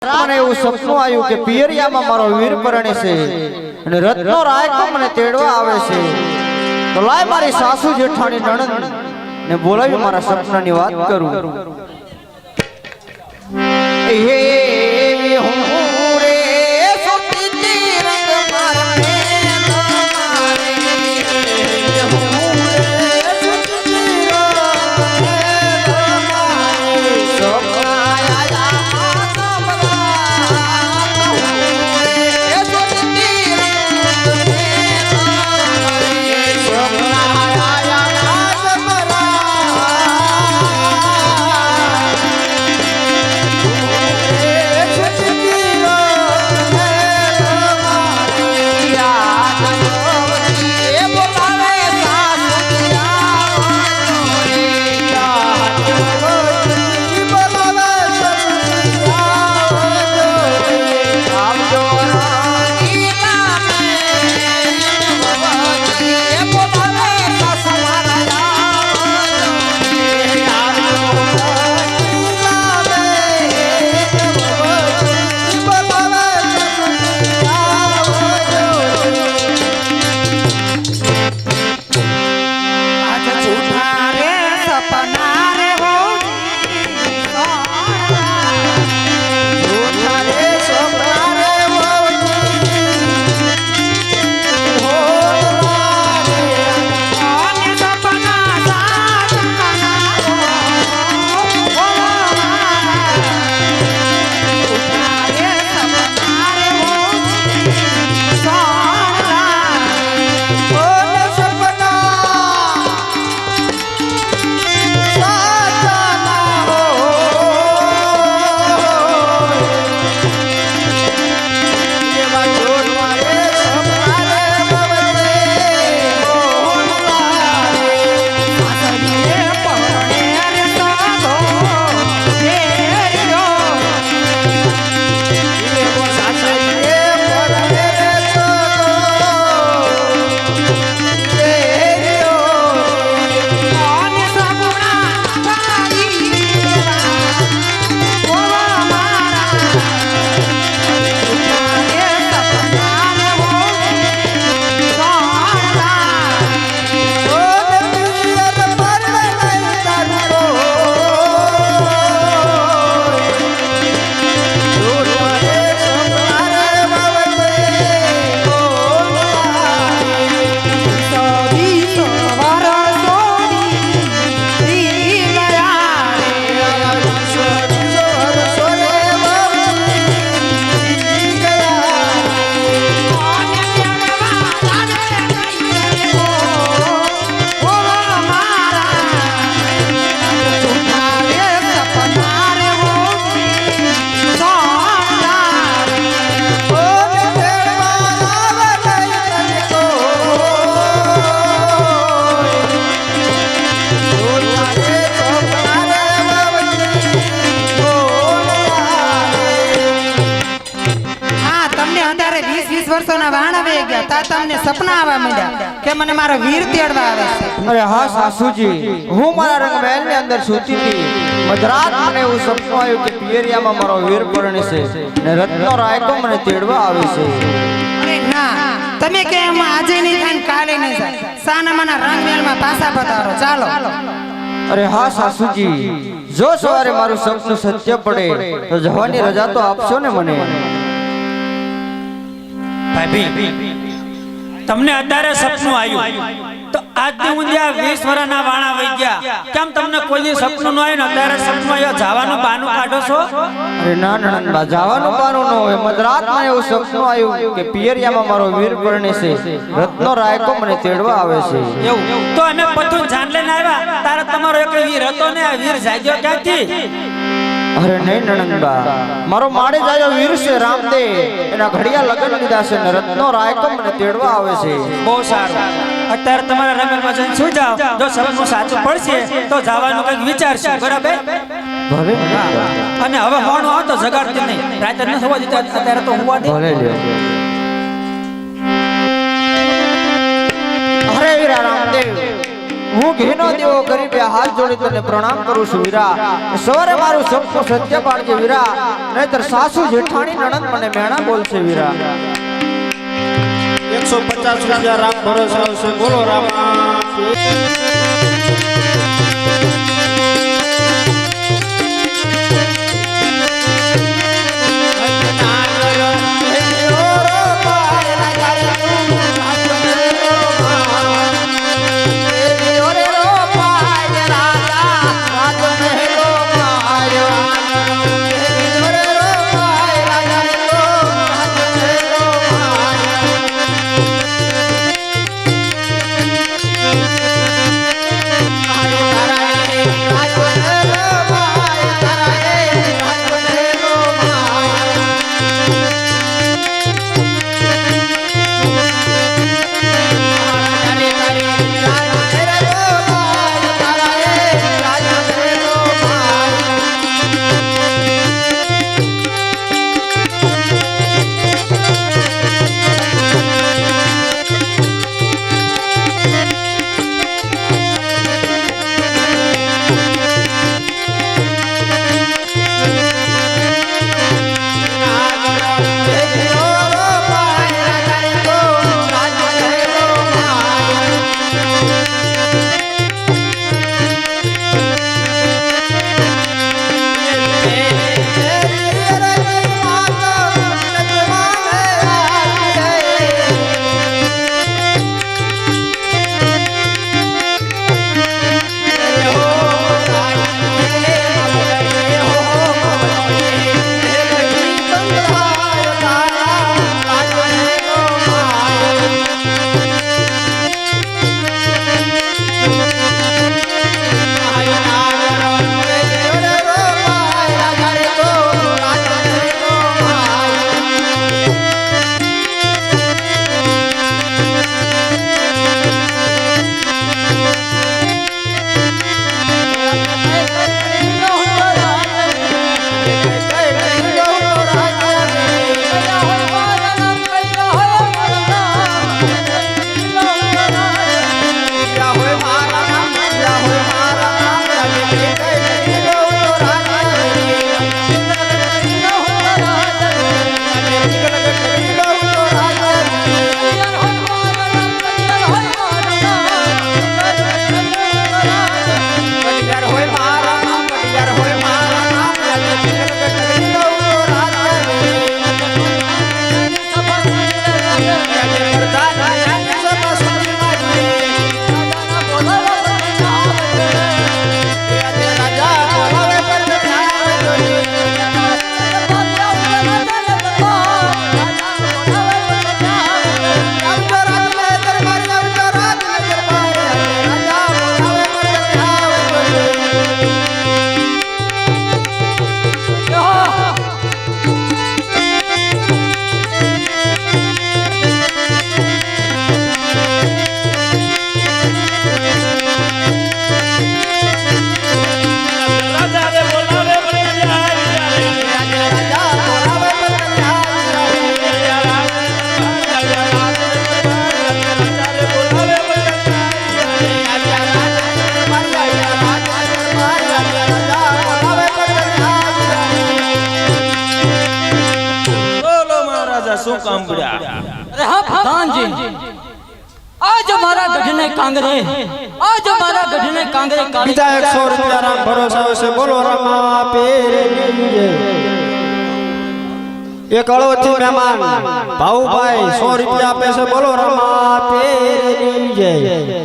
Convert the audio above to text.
મને એવું સપનું આવ્યું કે પિયરિયામાં મારો વીર પરણે છે અને રત્નો રાયકો મને તેડવા આવે છે. તો લાય મારી સાસુ જેઠાણી નણંદ ને બોલાવી મારા સપનાની વાત કરું. હે હું રે સોતીતી રંગ મારને તમારે હું રે સોતીતી રંગ વર્ષોના વાણા વે ગયા તા તમને સપના આવવા માંડ્યા કે મને મારો વીર તેડવા આવે છે. અરે હા સાસુજી, હું મારા રંગમહેલ ની અંદર સૂતી હતી. મધરાત મને એવું સપનું આવ્યું કે પિયરિયામાં મારો વીર પરણે છે ને રત્નો રાયકો મને તેડવા આવે છે. અરે ના, તમે કે એમ આજે નહીં થાય કાલે નહીં થાય. સાનામાના રંગમહેલમાં પાછા પધારો ચાલો. અરે હા સાસુજી, જો સવારે મારું સપનું સત્ય પડે તો જવાની રજા તો આપશો ને મને. ભાભી, તમને અત્યારે સપનું આવ્યું તો આજથી ઊંધિયા 20 વર્ષના વાણા વઈ ગયા. કેમ તમને કોઈ સપનું ન આવ્યું ને અત્યારે સપનું આવ્યું જવાનું બાનું કાઢો છો? અરે ના નણંદબા, જવાનું બાનું ન હોય. મધરાત મને એવું સપનું આવ્યું કે પિયરિયામાં મારો વીર પરણે છે, રત્નો રાયકો મને તેડવા આવે છે. એવું તો અમે પથું જાન લઈને આવ્યા તારે તમારો એક વીર હતો ને, આ વીર જાગ્યો ક્યાંથી? અરે નહીં નણંદબા, મારો માડે જાયો વીર છે રામદેવ, એના ઘડિયા લગન લીધા છે ને રત્નો રાયકો મને તેડવા આવે છે. બહુ સારું. અત્યારે તમારા રંગમહેલમાં જઈને સુઈ જાઓ. જો સપનું સાચું પડશે તો જવાનું કંઈક વિચારશે, બરાબર? ભલે. અને હવે મોણું આવતો જગાડતી નહીં, રાતે ન થવા દીધા, અત્યારે તો હોવા દે. ભલે લ્યો. અરે વીરા રામદેવ, હું ઘીનો દેવો કરી બે હાથ જોડી તને પ્રણામ કરું છું વીરા સવારે મારું સપનું સત્ય પાડજે વીરા નહીતર સાસુ જેઠાણી નણંદ મને મેણા બોલશે વીરા 150 રૂપિયા રામ ભરોસે આવશે બોલો રામા શું કામ પડ્યા? અરે હા પ્રધાનજી, આજ મારા ગઢને કાંગરે, આજ મારા ગઢને કાંગરે બીજા 100 રૂપિયા રામ ભરોસે આવશે બોલો રામા પીરની જય. એક અળોથી મહેમાન ભાઉભાઈ 100 રૂપિયા આપે છે બોલો રામા પીરની જય.